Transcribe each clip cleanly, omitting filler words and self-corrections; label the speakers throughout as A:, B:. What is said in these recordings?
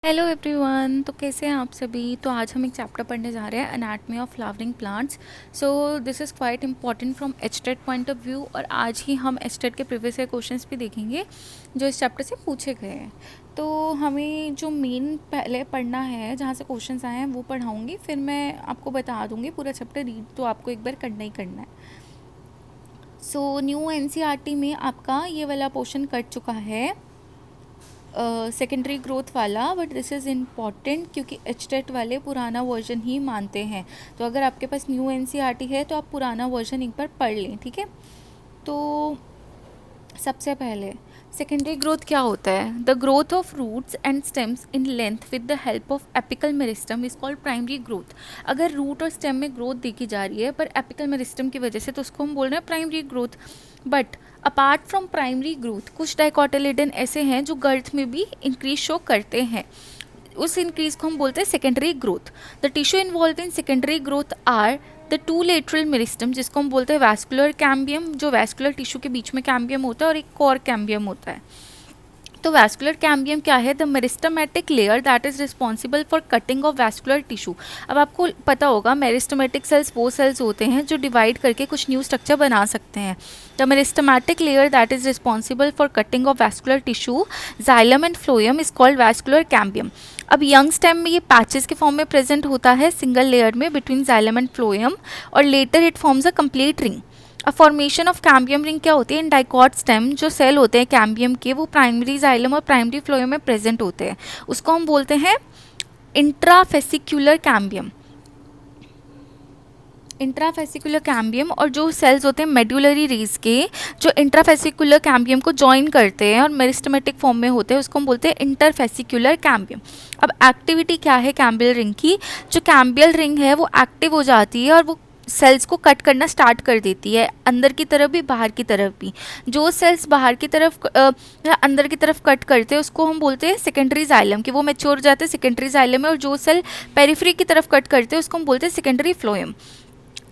A: Hello everyone. तो कैसे हैं आप सभी। तो आज हम एक चैप्टर पढ़ने जा रहे हैं anatomy of flowering plants. So this is quite important from HTET point of view और आज ही हम एचटेट के प्रीवियस ईयर क्वेश्चंस भी देखेंगे जो इस चैप्टर से पूछे गए हैं। तो हमें जो मेन पहले पढ़ना है जहाँ से क्वेश्चंस आए हैं वो पढ़ाऊँगी, फिर मैं आपको बता दूँगी पूरा चैप्टर रीड तो आपको एक बार करना ही करना है। सो न्यू एनसीईआरटी में आपका ये वाला पोर्शन कट चुका है सेकेंडरी ग्रोथ वाला, बट दिस इज़ इम्पॉर्टेंट क्योंकि एचटेट वाले पुराना वर्जन ही मानते हैं। तो अगर आपके पास न्यू एनसीईआरटी है तो आप पुराना वर्जन एक बार पढ़ लें, ठीक है। तो सबसे पहले सेकेंडरी ग्रोथ क्या होता है। The growth of roots and stems in length with the help of apical meristem is called primary growth. अगर रूट और स्टेम में ग्रोथ देखी जा रही है पर एपिकल मेरिस्टम की वजह से, तो उसको हम बोल रहे हैं primary growth. But apart from primary growth कुछ डाइकोटिलेडन ऐसे हैं जो गर्थ में भी इंक्रीज शो करते हैं, उस इंक्रीज को हम बोलते हैं secondary growth. The tissue involve in secondary growth are the two lateral meristem, जिसको हम बोलते हैं वैस्कुलर कैम्बियम, जो वैस्कुलर टिश्यू के बीच में कैम्बियम होता है, और एक कोर कैम्बियम होता है। तो वैस्कुलर कैम्बियम क्या है। The meristematic layer that is responsible for cutting of vascular tissue. अब आपको पता होगा मेरिस्टमेटिक सेल्स वो सेल्स होते हैं जो डिवाइड करके कुछ न्यू स्ट्रक्चर बना सकते हैं। The meristematic layer that is responsible for cutting of vascular tissue, xylem and phloem, is called vascular cambium. अब यंग स्टेम में ये पैचेस के फॉर्म में प्रेजेंट होता है सिंगल लेयर में बिटवीन जाइलम एंड फ्लोएम, और later it forms a complete ring. अब फॉर्मेशन ऑफ कैम्बियम रिंग क्या होती है। इन डाइकॉट स्टेम जो सेल होते हैं कैम्बियम के, वो प्राइमरी जाइलम और प्राइमरी फ्लोएम में प्रेजेंट होते हैं, उसको हम बोलते हैं इंट्राफेसिक्युलर कैम्बियम। इंट्राफेसिकुलर कैम्बियम, और जो सेल्स होते हैं मेड्यूलरी रीज के जो इंट्राफेसिकुलर कैम्बियम को ज्वाइन करते हैं और मेरिस्टमेटिक फॉर्म में होते हैं, उसको हम बोलते हैं इंटरफेसिकुलर कैम्बियम। अब एक्टिविटी क्या है कैम्बियल रिंग की। जो कैम्बियल रिंग है वो एक्टिव हो जाती है और वो सेल्स को कट करना स्टार्ट कर देती है, अंदर की तरफ भी बाहर की तरफ भी। जो सेल्स बाहर की तरफ या अंदर की तरफ कट करते हैं उसको हम बोलते हैं सेकेंडरी जाइलम, कि वो मैच्योर हो जाते हैं सेकेंडरी जाइलम में, और जो सेल पेरिफेरी की तरफ कट करते हैं उसको हम बोलते हैं secondary phloem.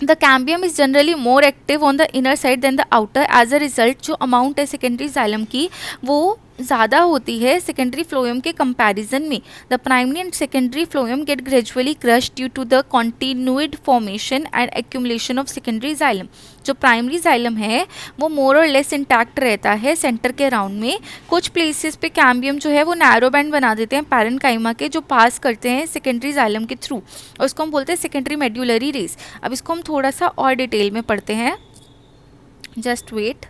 A: The cambium is generally more active on the inner side than the outer. As a result जो अमाउंट है सेकेंडरी जाइलम की वो ज़्यादा होती है सेकेंडरी फ्लोएम के कंपैरिजन में। The primary and secondary phloem get gradually crush due to the continued formation and accumulation of secondary xylem. जो प्राइमरी जाइलम है वो मोर और लेस इंटैक्ट रहता है सेंटर के अराउंड में। कुछ प्लेसेस पे कैम्बियम जो है वो नैरो बैंड बना देते हैं पैरेन्काइमा के, जो पास करते हैं सेकेंडरी जाइलम के थ्रू, और उसको हम बोलते हैं सेकेंडरी मेड्यूलरी रेस। अब इसको हम थोड़ा सा और डिटेल में पढ़ते हैं, जस्ट वेट।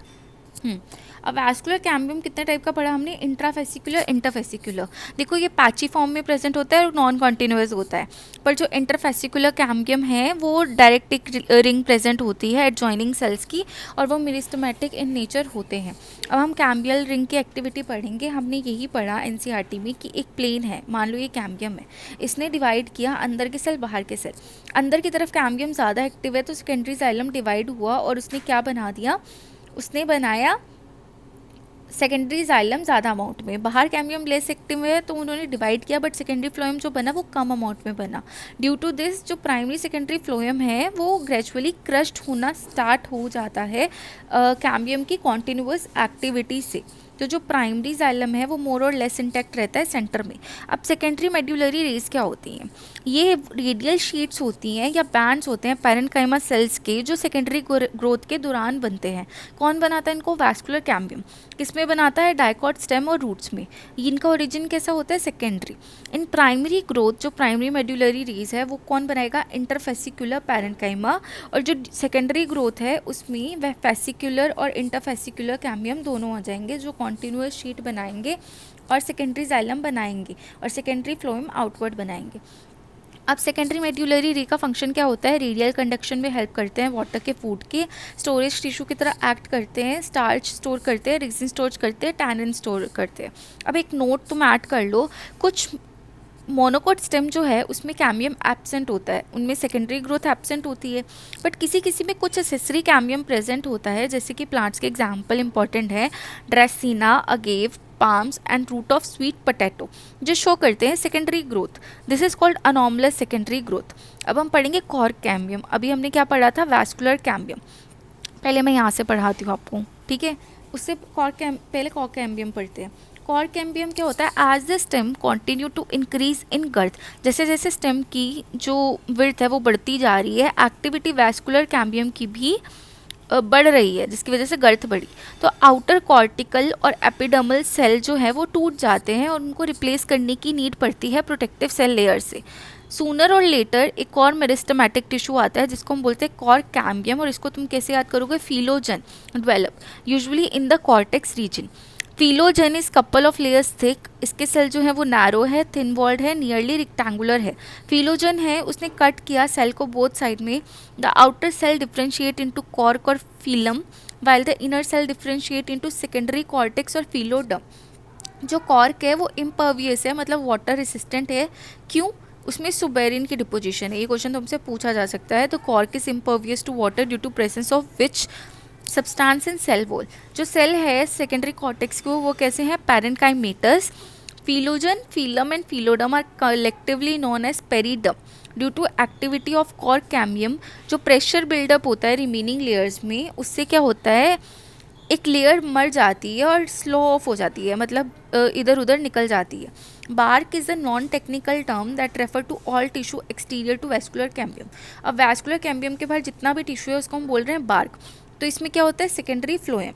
A: अब वैस्कुलर कैम्बियम कितने टाइप का पढ़ा हमने। Intrafascicular, interfascicular. देखो ये पैची फॉर्म में प्रेजेंट होता है और नॉन कॉन्टिन्यूअस होता है, पर जो इंटरफेसिकुलर कैम्बियम है वो डायरेक्ट एक रिंग प्रेजेंट होती है एडजॉइनिंग सेल्स की, और वो मेरिस्टमेटिक इन नेचर होते हैं। अब हम कैम्बियल रिंग की एक्टिविटी पढ़ेंगे। हमने यही पढ़ा एनसीईआरटी में कि एक प्लेन है, मान लो ये कैम्बियम है, इसने डिवाइड किया अंदर के सेल बाहर के सेल। अंदर की तरफ कैम्बियम ज़्यादा एक्टिव है तो सेकेंडरी जाइलम डिवाइड हुआ और उसने क्या बना दिया, उसने बनाया सेकेंडरी जाइलम ज़्यादा अमाउंट में। बाहर कैम्बियम लेस एक्टिव है तो उन्होंने डिवाइड किया, बट सेकेंडरी फ्लोएम जो बना वो कम अमाउंट में बना। ड्यू टू दिस जो प्राइमरी सेकेंडरी फ्लोएम है वो ग्रेजुअली क्रश्ड होना स्टार्ट हो जाता है कैम्बियम की कॉन्टिन्यूअस एक्टिविटी से। तो जो प्राइमरी जाइलम है वो मोर और लेस इंटैक्ट रहता है सेंटर में। अब सेकेंडरी मेड्यूलरी रेस क्या होती हैं। ये रेडियल शीट्स होती हैं या बैंड्स होते हैं पैरेन्काइमा सेल्स के, जो सेकेंडरी ग्रोथ के दौरान बनते हैं। कौन बनाता है इनको। Vascular cambium. किसमें बनाता है। डाइकॉट स्टेम और रूट्स में। इनका ओरिजिन कैसा होता है, सेकेंडरी। इन प्राइमरी ग्रोथ जो प्राइमरी मेड्यूलरी रेस है वो कौन बनाएगा, इंटरफेसिकुलर पैरेन्काइमा, और जो सेकेंडरी ग्रोथ है उसमें वह फेसिकुलर और इंटरफेसिकुलर कैम्बियम दोनों आ जाएंगे, जो कॉन्टिन्यूअस शीट बनाएंगे और सेकेंडरी जाइलम बनाएंगे और सेकेंडरी फ्लोएम आउटवर्ड बनाएंगे। अब सेकेंडरी मेड्यूलरी री का फंक्शन क्या होता है। रेडियल कंडक्शन में हेल्प करते हैं वाटर के फूड के, स्टोरेज टिश्यू की तरह एक्ट करते हैं, स्टार्च स्टोर करते हैं, रेजिन स्टोर करते हैं, टैनिन स्टोर करते हैं। अब एक नोट तुम ऐड कर लो, कुछ मोनोकोट स्टेम जो है उसमें कैम्बियम एब्सेंट होता है, उनमें सेकेंडरी ग्रोथ एब्सेंट होती है, बट किसी किसी में कुछ एसेसरी कैम्बियम प्रेजेंट होता है, जैसे कि प्लांट्स के एग्जाम्पल इंपॉर्टेंट है dracaena, agave, palms and root of sweet potato, जो शो करते हैं secondary growth. This is called anomalous secondary growth. अब हम पढ़ेंगे कॉर्क कैम्बियम। अभी हमने क्या पढ़ा था, वैस्कुलर कैम्बियम। पहले मैं यहाँ से पढ़ाती हूँ आपको, ठीक है। उससे पहले कॉर्क कैम्बियम पढ़ते हैं। कॉर कैम्बियम क्या होता है, as the stem continue to increase in girth, जैसे जैसे स्टेम की जो विड्थ है वो बढ़ती जा रही है, एक्टिविटी वैस्कुलर कैम्बियम की भी बढ़ रही है, जिसकी वजह से गर्थ बढ़ी। तो आउटर कॉर्टिकल और एपिडर्मल सेल जो है वो टूट जाते हैं और उनको रिप्लेस करने की नीड पड़ती है प्रोटेक्टिव सेल लेयर से। सूनर और लेटर एक और मेरिस्टेमेटिक टिश्यू आता है जिसको हम बोलते हैं कॉर कैम्बियम, और इसको तुम कैसे याद करोगे, phellogen develop usually in the cortex region. Phellogen is couple of layers thick, इसके सेल जो है वो नैरो है, थिन वॉल्ड है, नियरली रेक्टेंगुलर है। फिलोजन है उसने कट किया सेल को बोथ साइड में। The outer cell differentiate into cork और phellem while the inner cell differentiate into secondary cortex और फिलोडम। जो कॉर्क है वो इम्पर्वियस है, मतलब वाटर रेसिस्टेंट है। क्यों? उसमें सुबेरिन की डिपोजिशन है, ये क्वेश्चन तुमसे पूछा जा सकता है। तो cork is impervious to water due to presence of which substance in cell wall. जो सेल है सेकेंडरी कॉर्टेक्स को वो कैसे हैं, parenchymatous. Phellogen, phellem and phelloderm are collectively known as periderm due to activity of cork cambium. जो pressure buildup होता है remaining layers में, उससे क्या होता है, एक लेयर मर जाती है और स्लो ऑफ हो जाती है, मतलब इधर उधर निकल जाती है। Bark is a non technical term that refer to all tissue exterior to vascular cambium. अब वैस्कुलर कैम्बियम के बाहर जितना भी टिश्यू है उसको हम बोल रहे हैं बार्क। तो इसमें क्या होता है, secondary phloem.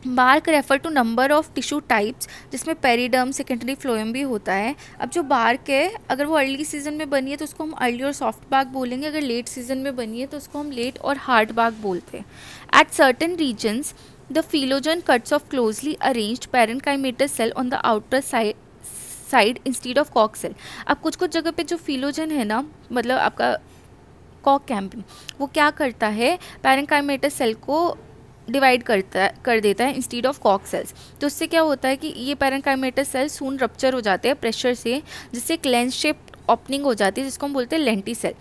A: Bark refer to number of tissue types, जिसमें पेरिडर्म, सेकेंडरी फ्लोएम भी होता है। अब जो बार्क है अगर वो अर्ली सीजन में बनी है तो उसको हम अर्ली और सॉफ्ट बार्क बोलेंगे, अगर लेट सीजन में बनी है तो उसको हम लेट और हार्ड बार्क बोलते हैं। At certain regions the phellogen cuts off closely arranged parenchymatous cell on the outer side instead of cork cell. अब कुछ कुछ जगह पे जो फिलोजन है ना, मतलब आपका कॉर्क कैम्बियम, वो क्या करता है, पैरेन्काइमेटस सेल को डिवाइड कर देता है इंस्टीड ऑफ कॉर्क सेल्स। तो उससे क्या होता है कि ये पैरेन्काइमेटस सेल सून रप्चर हो जाते हैं प्रेशर से, जिससे एक लेंस शेप ओपनिंग हो जाती है जिसको हम बोलते हैं लेंटी सेल।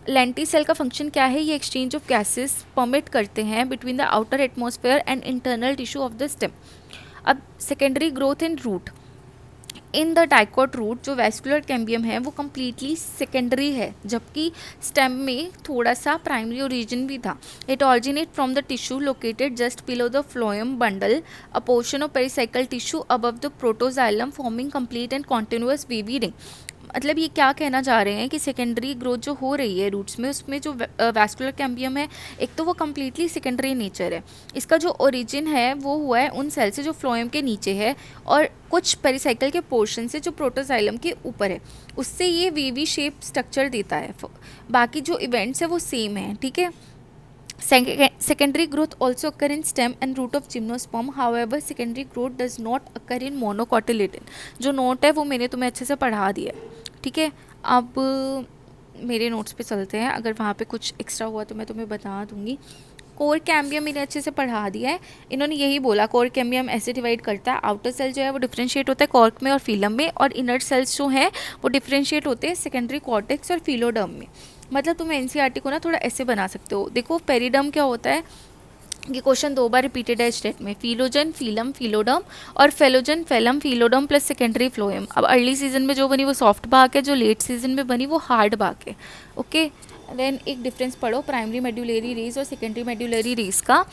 A: लेंटी सेल का फंक्शन क्या है, ये एक्सचेंज ऑफ गैसेस परमिट करते हैं between the outer atmosphere and internal tissue of the stem. अब secondary growth in root, in the dicot root जो वैस्कुलर कैम्बियम है वो कम्प्लीटली सेकेंडरी है, जबकि स्टेम में थोड़ा सा प्राइमरी ओरिजिन भी था। It originate from the tissue located just below the phloem bundle, a portion of pericycle tissue above the protoxylem forming complete and continuous wavy ring. मतलब ये क्या कहना चाह रहे हैं कि सेकेंडरी ग्रोथ जो हो रही है रूट्स में, उसमें जो वैस्कुलर कैम्बियम है एक तो वो कम्प्लीटली सेकेंडरी नेचर है, इसका जो ओरिजिन है वो हुआ है उन सेल से जो फ्लोएम के नीचे है और कुछ पेरिसाइकल के पोर्शन से जो प्रोटोजाइलम के ऊपर है, उससे ये वेवी शेप स्ट्रक्चर देता है। बाकी जो इवेंट्स है वो सेम है, ठीक है। Secondary growth also occur in stem and root of gymnosperm. However, secondary growth does not occur in monocotyledon. जो नोट है वो मैंने तुम्हें अच्छे से पढ़ा दिया है, ठीक है। अब मेरे नोट्स पे चलते हैं, अगर वहाँ पे कुछ एक्स्ट्रा हुआ तो मैं तुम्हें बता दूंगी। कोर कैम्बियम मैंने अच्छे से पढ़ा दिया है, इन्होंने यही बोला कोर कैम्बियम ऐसे डिवाइड करता है। आउटर सेल जो है वो डिफ्रेंशिएट होता है कॉर्क में और फिलम में, और इनर सेल्स जो हैं वो डिफ्रेंशिएट होते हैं सेकेंडरी कॉर्टेक्स और फिलोडर्म में। मतलब तुम एनसीईआरटी को ना थोड़ा ऐसे बना सकते हो। देखो पेरिडर्म क्या होता है, ये क्वेश्चन 2 बार रिपीटेड है स्टेट में, फिलोजन, फिलम, फिलोडर्म, और phellogen, phellem, phelloderm plus secondary phloem. अब अर्ली सीजन में जो बनी वो सॉफ्ट बार्क है, जो लेट सीजन में बनी वो हार्ड बार्क है, ओके। देन एक डिफरेंस पढ़ो प्राइमरी मेडुलरी रेस और सेकेंडरी मेडुलरी रेस का।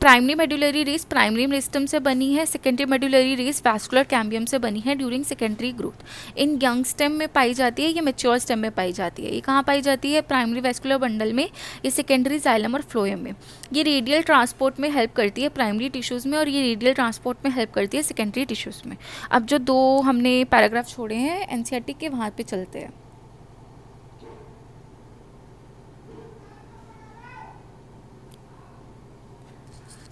A: Primary medullary race primary meristem से बनी है, secondary medullary race vascular cambium से बनी है ड्यूरिंग सेकेंडरी ग्रोथ। इन यंग स्टेम में पाई जाती है, ये मैच्योर स्टेम में पाई जाती है। ये कहाँ पाई जाती है, प्राइमरी वैस्कुलर बंडल में, ये सेकेंडरी जाइलम और फ्लोएम में। ये रेडियल ट्रांसपोर्ट में हेल्प करती है प्राइमरी टिश्यूज़ में, और ये रेडियल ट्रांसपोर्ट में हेल्प करती है सेकेंडरी टिश्यूज़ में। अब जो 2 हमने पैराग्राफ छोड़े हैं एनसीईआरटी के, वहाँ पे चलते हैं।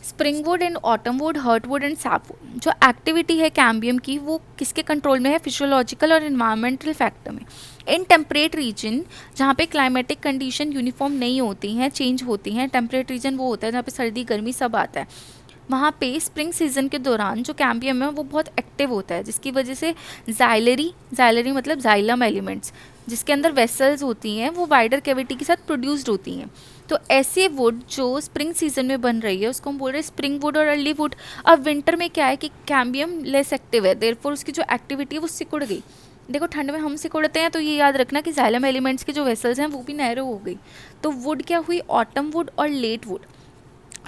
A: Springwood and autumnwood, heartwood and sapwood. जो एक्टिविटी है कैम्बियम की वो किसके कंट्रोल में है, फिजियोलॉजिकल और इन्वायरमेंटल फैक्टर में। इन टेम्परेट रीजन जहाँ पे क्लाइमेटिक कंडीशन यूनिफॉर्म नहीं होती हैं, चेंज होती हैं, टेम्परेट रीजन वो होता है जहाँ पे सर्दी गर्मी सब आता है, वहाँ पे स्प्रिंग सीजन के दौरान जो कैम्बियम है वो बहुत एक्टिव होता है, जिसकी वजह से जाइलरी मतलब जाइलम एलिमेंट्स जिसके अंदर वेसल्स होती हैं वो वाइडर कैविटी के साथ प्रोड्यूस्ड होती हैं। तो ऐसे वुड जो स्प्रिंग सीजन में बन रही है उसको हम बोल रहे हैं स्प्रिंग वुड और अर्ली वुड। अब विंटर में क्या है कि कैम्बियम लेस एक्टिव है, देयरफॉर उसकी जो एक्टिविटी है वो सिकुड़ गई। देखो ठंड में हम सिकुड़ते हैं तो ये याद रखना कि जाइलम एलिमेंट्स के जो वेसल्स हैं वो भी नैरो हो गई। तो वुड क्या हुई, ऑटम वुड और लेट वुड।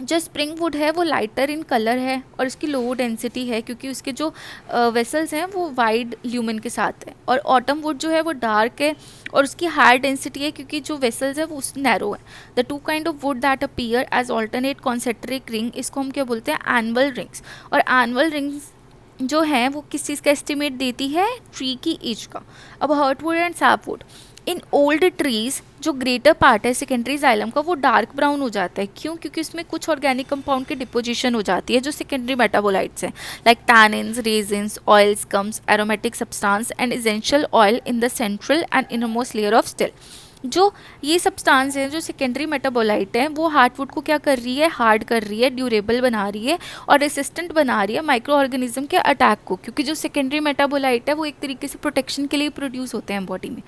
A: जो स्प्रिंग वुड है वो लाइटर इन कलर है और उसकी लो डेंसिटी है क्योंकि उसके जो वेसल्स हैं वो वाइड ल्यूमेन के साथ है। और ऑटम वुड जो है वो डार्क है और उसकी हाई डेंसिटी है क्योंकि जो वेसल्स है वो नैरो है। The two kind of wood that appear as alternate concentric ring, इसको हम क्या बोलते हैं, एनुअल रिंग्स। और एनुअल रिंग्स जो है वो किस चीज़ का एस्टिमेट देती है, ट्री की एज का। अब heartwood and sapwood, in old trees जो ग्रेटर पार्ट है सेकेंडरी जाइलम का वो डार्क ब्राउन हो जाता है। क्यों? क्योंकि उसमें कुछ ऑर्गेनिक कंपाउंड की डिपोजिशन हो जाती है जो सेकेंडरी मेटाबोलाइट्स हैं, like tannins, resins, oils, comes, aromatic substance and essential oil in the central and innermost layer of still. जो ये सब्सटेंस है जो सेकेंडरी मेटाबोलाइट है वो हार्टवुड को क्या कर रही है, हार्ड कर रही है, ड्यूरेबल बना रही है और रेसिस्टेंट बना रही है माइक्रो ऑर्गेनिज्म के अटैक को, क्योंकि जो सेकेंडरी मेटाबोलाइट है वो एक तरीके से प्रोटेक्शन के लिए प्रोड्यूस होते हैं बॉडी में।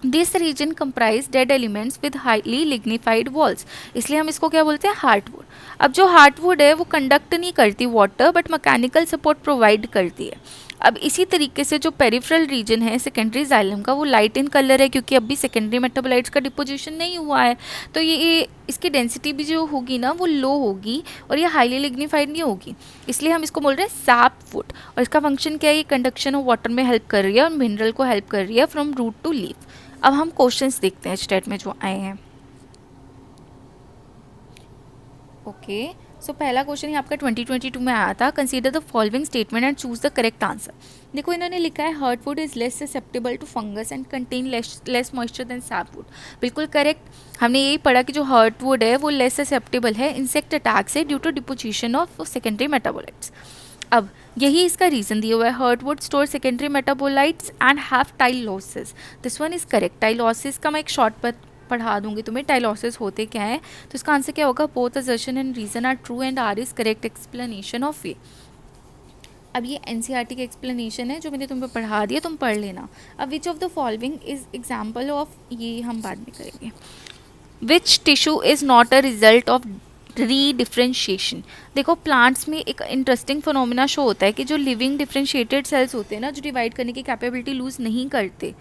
A: This region comprise dead elements with highly lignified walls, इसलिए हम इसको क्या बोलते हैं, हार्टवुड। अब जो हार्टवुड है वो कंडक्ट नहीं करती water but mechanical support provide करती है। अब इसी तरीके से जो पेरिफेरल रीजन है सेकेंडरी जाइलम का वो लाइट इन कलर है क्योंकि अभी सेकेंडरी मेटाबोलाइट्स का डिपोजिशन नहीं हुआ है, तो ये इसकी डेंसिटी भी जो होगी ना वो लो होगी और ये हाईली लिग्निफाइड नहीं होगी, इसलिए हम इसको बोल रहे हैं सैपवुड। और इसका फंक्शन क्या है, ये कंडक्शन ऑफ वाटर में हेल्प कर रही है और मिनरल को हेल्प कर रही है फ्रॉम रूट टू लीफ। अब हम क्वेश्चंस देखते हैं स्टेट में जो आए हैं। ओके, सो पहला क्वेश्चन ये आपका 2022 में आया था, consider the following statement and choose the correct answer. देखो इन्होंने लिखा है heartwood is less susceptible to fungus and contain less moisture than sapwood. बिल्कुल करेक्ट, हमने यही पढ़ा कि जो हार्टवुड है वो लेस ससेप्टेबल है इंसेक्ट अटैक से due to deposition of secondary metabolites. अब यही इसका रीजन दिया हुआ है, heartwood store secondary metabolites and have tylosis. This one is correct. Tylosis का मैं एक शॉर्ट पढ़ा दूंगी तुम्हें, टाइलोसिस होते क्या है, तो इसका आंसर क्या होगा, both assertion and reason are true and R is correct explanation of ये। अब ये एनसीईआरटी का एक्सप्लेनेशन है जो मैंने तुम्हें पढ़ा दिया, तुम पढ़ लेना। अब which of the following is example of, ये हम बाद में करेंगे। Which tissue is not a result of redifferentiation. देखो प्लांट्स में एक इंटरेस्टिंग फिनोमिना शो होता है कि जो लिविंग डिफ्रेंशिएटेड सेल्स होते हैं ना, जो डिवाइड करने की कैपेबिलिटी लूज नहीं करते,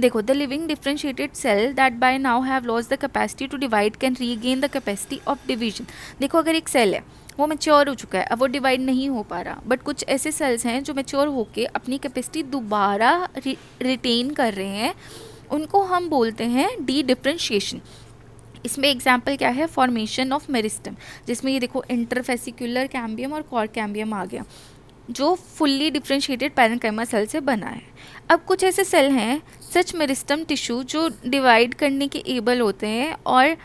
A: देखो the living differentiated cell that by now have lost the capacity to divide can regain the capacity of division. देखो अगर एक सेल है वो मैच्योर हो चुका है, अब वो डिवाइड नहीं हो पा रहा, बट कुछ ऐसे सेल्स हैं जो मैच्योर होके अपनी कैपेसिटी दोबारा रिटेन कर रहे हैं, उनको हम बोलते हैं डी डिफ्रेंशिएशन। इसमें एग्जाम्पल क्या है, फॉर्मेशन ऑफ मेरिस्टम, जिसमें ये देखो इंटरफेसिकुलर कैम्बियम और कॉर्ड कैम्बियम आ गया जो फुल्ली डिफ्रेंशिएटेड पैरेन्काइमा सेल से बना है। अब कुछ ऐसे सेल हैं सच मेरिस्टम टिश्यू जो डिवाइड करने के एबल होते हैं और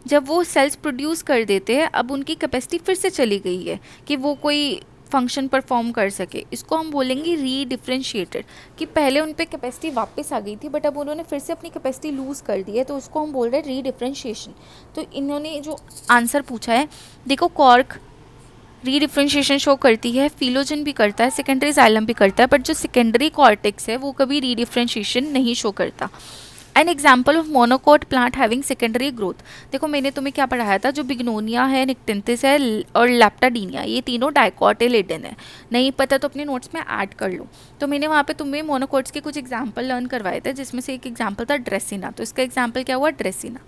A: जब वो सेल्स प्रोड्यूस कर देते हैं अब उनकी कैपेसिटी फिर से चली गई है कि वो कोई फंक्शन परफॉर्म कर सके, इसको हम बोलेंगे रीडिफ्रेंशिएटेड, कि पहले उन पे कैपेसिटी वापस आ गई थी बट अब उन्होंने फिर से अपनी कैपेसिटी लूज़ कर दी है, तो उसको हम बोल रहे हैं रीडिफ्रेंशिएशन। तो इन्होंने जो आंसर पूछा है, देखो कॉर्क रीडिफ्रेंशिएशन शो करती है, फिलोजन भी करता है, सेकेंडरी जाइलम भी करता है, बट जो सेकेंडरी कॉर्टेक्स है वो कभी रीडिफ्रेंशिएशन नहीं शो करता। An example of monocot plant having secondary growth, देखो मैंने तुम्हें क्या पढ़ाया था, जो बिग्नोनिया है, निक्टेंथिस है और लैप्टाडीनिया, ये तीनों डाइकोटिलेडन है। नहीं पता तो अपने नोट्स में ऐड कर लो। तो मैंने वहाँ पे तुम्हें मोनोकोट्स के कुछ एग्जाम्पल लर्न करवाए थे, जिसमें से एक एग्जाम्पल था ड्रेसिना, तो इसका एग्जाम्पल क्या हुआ, ड्रेसिना।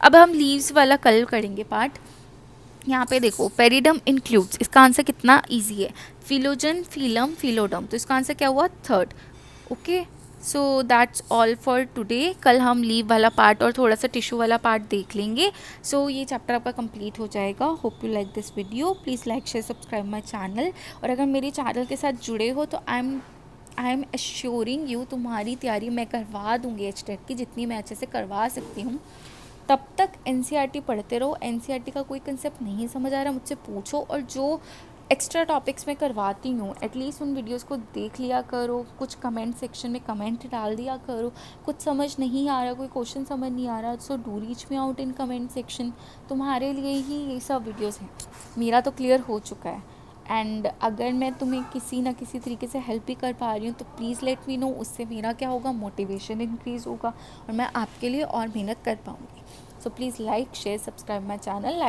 A: अब हम लीव्स वाला कल करेंगे पार्ट। यहाँ पे देखो पेरिडम इंक्लूड्स, इसका आंसर कितना इजी है, फिलोजन, फिलम, फिलोडम, तो इसका आंसर क्या हुआ, third. Okay, so that's all for today. कल हम लीव वाला पार्ट और थोड़ा सा टिश्यू वाला पार्ट देख लेंगे। सो ये चैप्टर आपका कंप्लीट हो जाएगा। Hope you like this video, please like share subscribe my channel. और अगर मेरे चैनल के साथ जुड़े हो तो आई एम एश्योरिंग यू, तुम्हारी तैयारी मैं करवा दूँगी एचटेट की, जितनी मैं अच्छे से करवा सकती हूँ। तब तक एनसीईआरटी पढ़ते रहो। एनसीईआरटी का कोई कंसेप्ट नहीं समझ आ रहा मुझसे पूछो, और जो एक्स्ट्रा टॉपिक्स मैं करवाती हूँ एटलीस्ट उन वीडियोस को देख लिया करो, कुछ कमेंट सेक्शन में कमेंट डाल दिया करो, कुछ समझ नहीं आ रहा, कोई क्वेश्चन समझ नहीं आ रहा, so do reach me out in comment section. तुम्हारे लिए ही ये सब वीडियोस हैं, मेरा तो क्लियर हो चुका है। एंड अगर मैं तुम्हें किसी ना किसी तरीके से हेल्प भी कर पा रही हूँ तो प्लीज़ लेट मी नो, उससे मेरा क्या होगा, मोटिवेशन इंक्रीज़ होगा और मैं आपके लिए और मेहनत कर पाऊँगी। So please like share subscribe my channel.